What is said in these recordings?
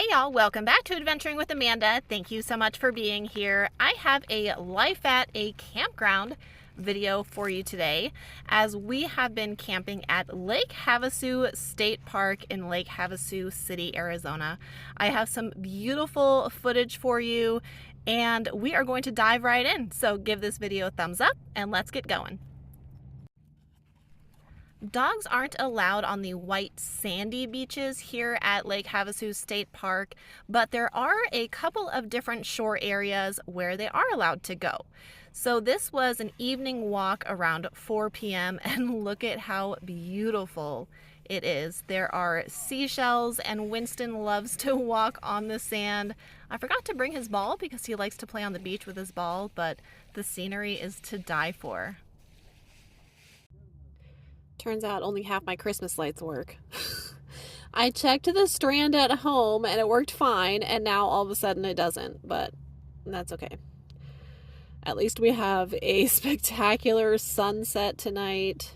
Hey y'all, welcome back to Adventuring with Amanda. Thank you so much for being here. I have a life at a campground video for you today, as we have been camping at Lake Havasu State Park in Lake Havasu City, Arizona. I have some beautiful footage for you and we are going to dive right in. So give this video a thumbs up and let's get going. Dogs aren't allowed on the white sandy beaches here at Lake Havasu State Park, but there are a couple of different shore areas where they are allowed to go. So this was an evening walk around 4 p.m. and look at how beautiful it is. There are seashells and Wynston loves to walk on the sand. I forgot to bring his ball because he likes to play on the beach with his ball, but the scenery is to die for. Turns out only half my Christmas lights work. I checked the strand at home and it worked fine, and now all of a sudden it doesn't, but that's okay. At least we have a spectacular sunset tonight.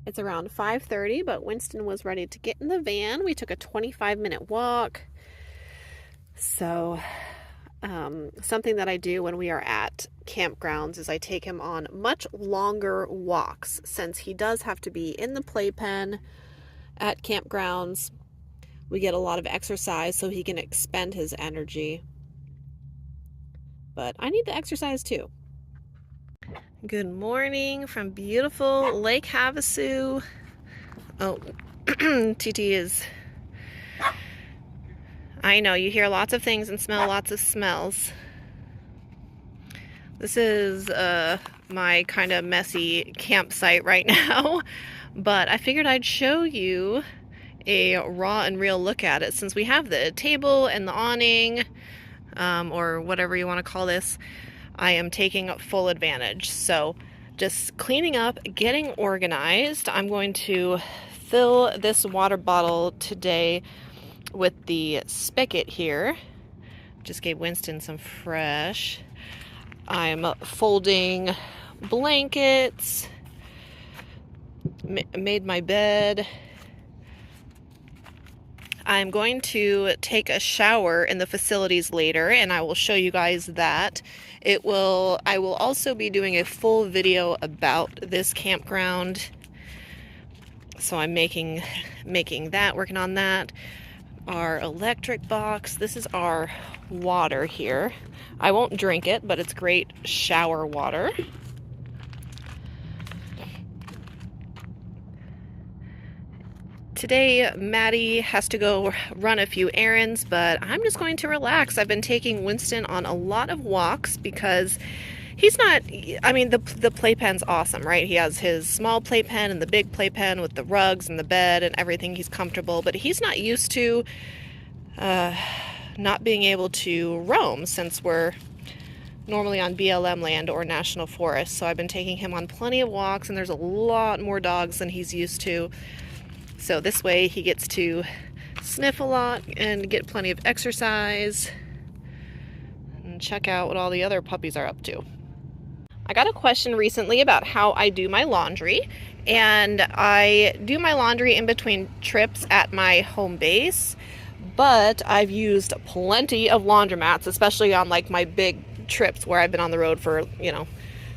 It's around 5:30, but Wynston was ready to get in the van. We took a 25-minute walk. So something that I do when we are at campgrounds is I take him on much longer walks, since he does have to be in the playpen at campgrounds. We get a lot of exercise so he can expend his energy. But I need the exercise too. Good morning from beautiful Lake Havasu. Oh, TT is... I know, you hear lots of things and smell lots of smells. This is my kind of messy campsite right now, but I figured I'd show you a raw and real look at it, since we have the table and the awning, or whatever you want to call this. I am taking full advantage. So just cleaning up, getting organized. I'm going to fill this water bottle today with the spigot here. Just gave Wynston some fresh. I'm folding blankets, made my bed. I'm going to take a shower in the facilities later, and I will show you guys that. I will also be doing a full video about this campground. So I'm making that, working on that. Our electric box. This is our water here. I won't drink it, but it's great shower water. Today, Maddie has to go run a few errands, but I'm just going to relax. I've been taking Wynston on a lot of walks because he's not, I mean, the playpen's awesome, right? He has his small playpen and the big playpen with the rugs and the bed and everything. He's comfortable, but he's not used to not being able to roam, since we're normally on BLM land or national forest. So I've been taking him on plenty of walks, and there's a lot more dogs than he's used to. So this way he gets to sniff a lot and get plenty of exercise and check out what all the other puppies are up to. I got a question recently about how I do my laundry, and I do my laundry in between trips at my home base, but I've used plenty of laundromats, especially on like my big trips where I've been on the road for,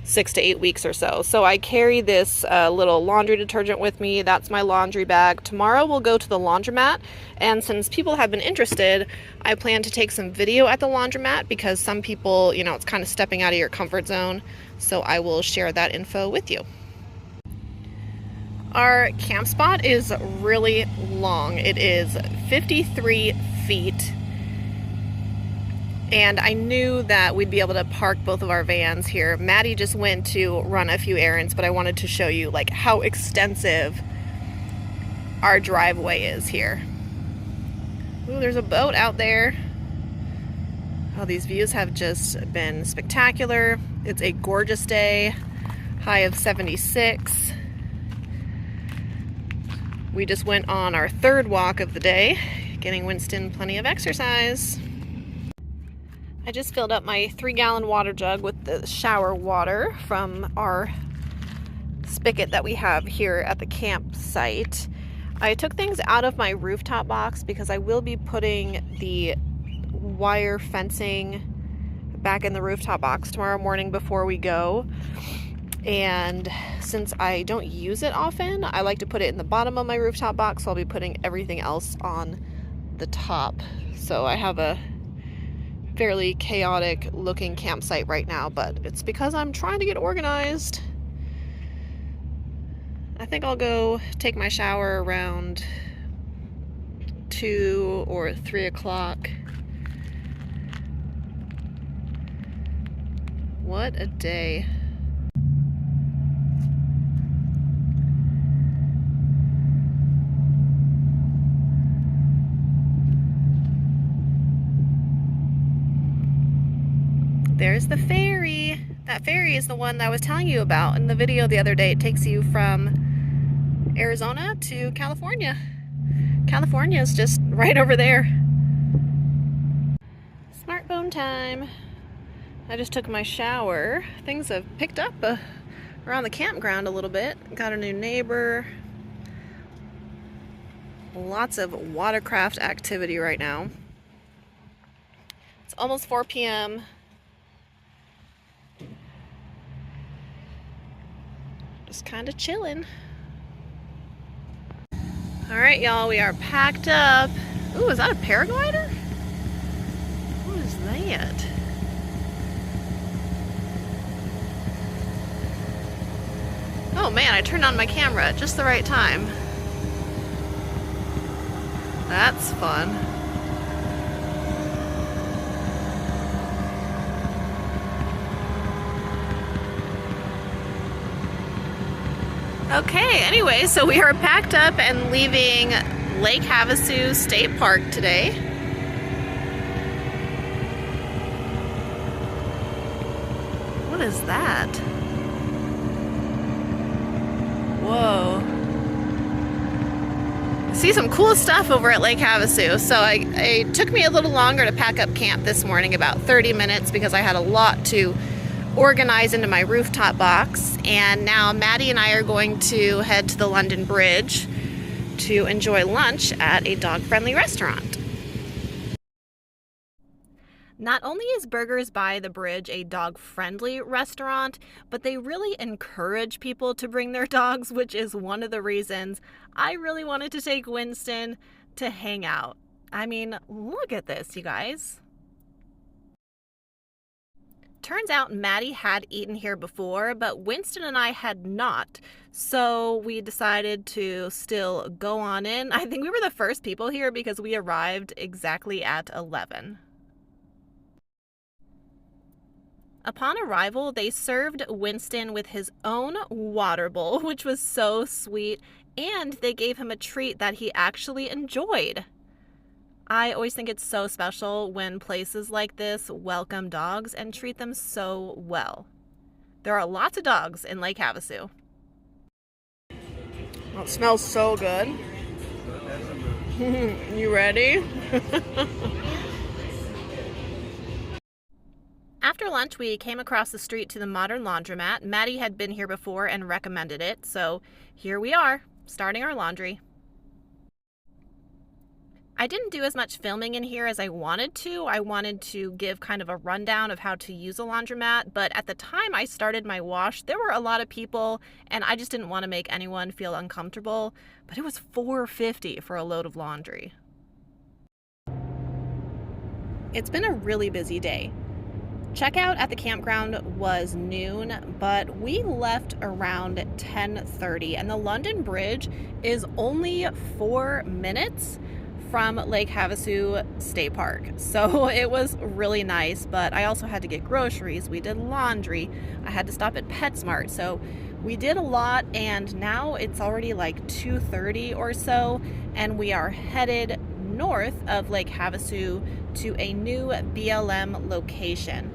6 to 8 weeks or so. So I carry this little laundry detergent with me. That's my laundry bag. Tomorrow we'll go to the laundromat, and since people have been interested, I plan to take some video at the laundromat, because some people, it's kind of stepping out of your comfort zone. So I will share that info with you. Our camp spot is really long. It is 53 feet. And I knew that we'd be able to park both of our vans here. Maddie just went to run a few errands, but I wanted to show you like how extensive our driveway is here. Ooh, there's a boat out there. Oh, these views have just been spectacular. It's a gorgeous day, high of 76. We just went on our third walk of the day, getting Wynston plenty of exercise. I just filled up my 3-gallon water jug with the shower water from our spigot that we have here at the campsite. I took things out of my rooftop box because I will be putting the wire fencing back in the rooftop box tomorrow morning before we go. And since I don't use it often, I like to put it in the bottom of my rooftop box. So I'll be putting everything else on the top. So I have a fairly chaotic looking campsite right now, but it's because I'm trying to get organized. I think I'll go take my shower around 2 or 3 o'clock. What a day. There's the ferry. That ferry is the one that I was telling you about in the video the other day. It takes you from Arizona to California. California is just right over there. Smartphone time. I just took my shower. Things have picked up around the campground a little bit. Got a new neighbor. Lots of watercraft activity right now. It's almost 4 p.m. Just kind of chilling. All right, y'all, we are packed up. Ooh, is that a paraglider? What is that? Oh man, I turned on my camera at just the right time. That's fun. Okay, anyway, so we are packed up and leaving Lake Havasu State Park today. What is that? Whoa. I see some cool stuff over at Lake Havasu. So it took me a little longer to pack up camp this morning, about 30 minutes, because I had a lot to organize into my rooftop box. And now Maddie and I are going to head to the London Bridge to enjoy lunch at a dog-friendly restaurant. Not only is Burgers by the Bridge a dog-friendly restaurant, but they really encourage people to bring their dogs, which is one of the reasons I really wanted to take Wynston to hang out. I mean, look at this, you guys. Turns out Maddie had eaten here before, but Wynston and I had not. So we decided to still go on in. I think we were the first people here because we arrived exactly at 11. Upon arrival, they served Wynston with his own water bowl, which was so sweet, and they gave him a treat that he actually enjoyed. I always think it's so special when places like this welcome dogs and treat them so well. There are lots of dogs in Lake Havasu. Oh, it smells so good. You ready? After lunch, we came across the street to the modern laundromat. Maddie had been here before and recommended it, so here we are, starting our laundry. I didn't do as much filming in here as I wanted to. I wanted to give kind of a rundown of how to use a laundromat, but at the time I started my wash, there were a lot of people, and I just didn't want to make anyone feel uncomfortable, but it was $4.50 for a load of laundry. It's been a really busy day. Checkout at the campground was noon, but we left around 10:30, and the London Bridge is only 4 minutes from Lake Havasu State Park. So it was really nice, but I also had to get groceries. We did laundry. I had to stop at PetSmart. So we did a lot, and now it's already like 2:30 or so, and we are headed north of Lake Havasu to a new BLM location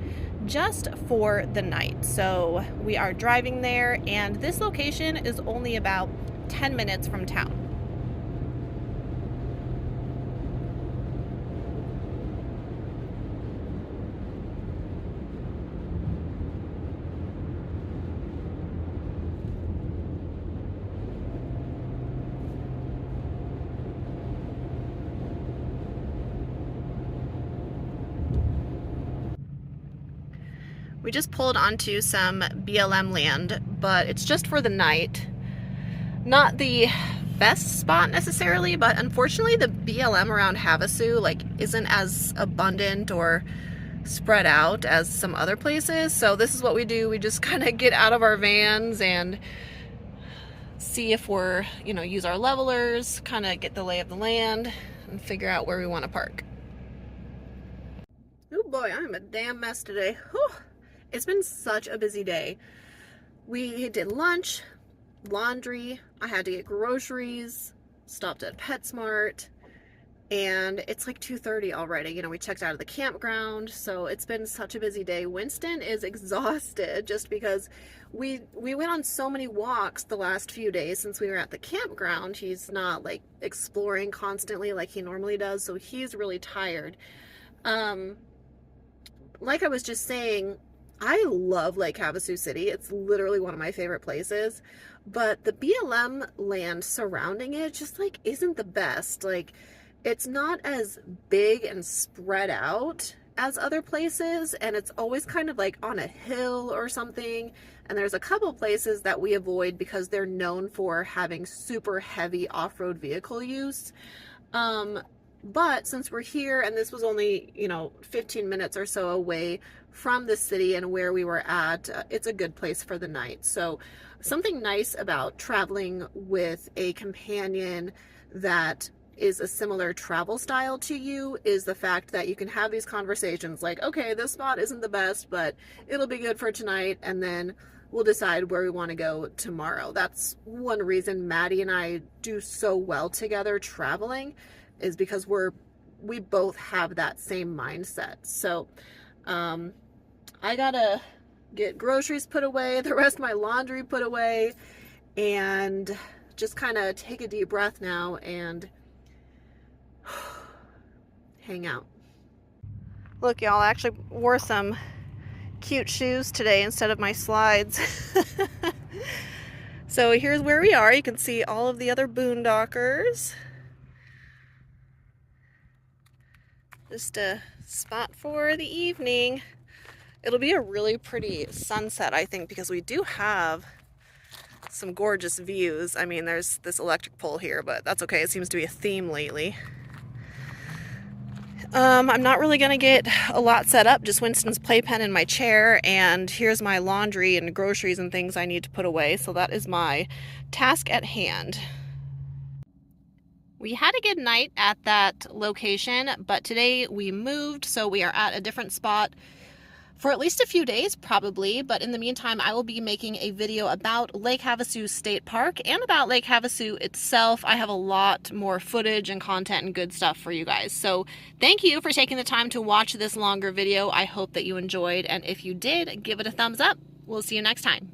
just for the night. So we are driving there, and this location is only about 10 minutes from town. We just pulled onto some BLM land, but it's just for the night. Not the best spot necessarily, but unfortunately the BLM around Havasu like isn't as abundant or spread out as some other places. So this is what we do. We just kind of get out of our vans and see if we're, use our levelers, kind of get the lay of the land and figure out where we want to park. Oh boy, I'm a damn mess today. Whew. It's been such a busy day. We did lunch, laundry, I had to get groceries, stopped at PetSmart, and it's like 2:30 already. We checked out of the campground, so it's been such a busy day. Wynston is exhausted just because we went on so many walks the last few days since we were at the campground. He's not like exploring constantly like he normally does, so he's really tired. Like I was just saying, I love Lake Havasu City. It's literally one of my favorite places, but the BLM land surrounding it just like isn't the best. Like, it's not as big and spread out as other places, and it's always kind of like on a hill or something. And there's a couple places that we avoid because they're known for having super heavy off-road vehicle use. But since we're here, and this was only, 15 minutes or so away from the city and where we were at, it's a good place for the night. So something nice about traveling with a companion that is a similar travel style to you is the fact that you can have these conversations like, okay, this spot isn't the best, but it'll be good for tonight, and then we'll decide where we want to go tomorrow. That's one reason Maddie and I do so well together traveling, is because we both have that same mindset. So I gotta get groceries put away, the rest of my laundry put away, and just kind of take a deep breath now and hang out. Look, y'all, I actually wore some cute shoes today instead of my slides. So here's where we are. You can see all of the other boondockers. Just a spot for the evening. It'll be a really pretty sunset, I think, because we do have some gorgeous views. I mean, there's this electric pole here, but that's okay. It seems to be a theme lately. I'm not really going to get a lot set up, just Winston's playpen and my chair, and here's my laundry and groceries and things I need to put away. So that is my task at hand. We had a good night at that location, but today we moved, so we are at a different spot for at least a few days probably. But in the meantime, I will be making a video about Lake Havasu State Park and about Lake Havasu itself. I have a lot more footage and content and good stuff for you guys. So thank you for taking the time to watch this longer video. I hope that you enjoyed, and if you did, give it a thumbs up. We'll see you next time.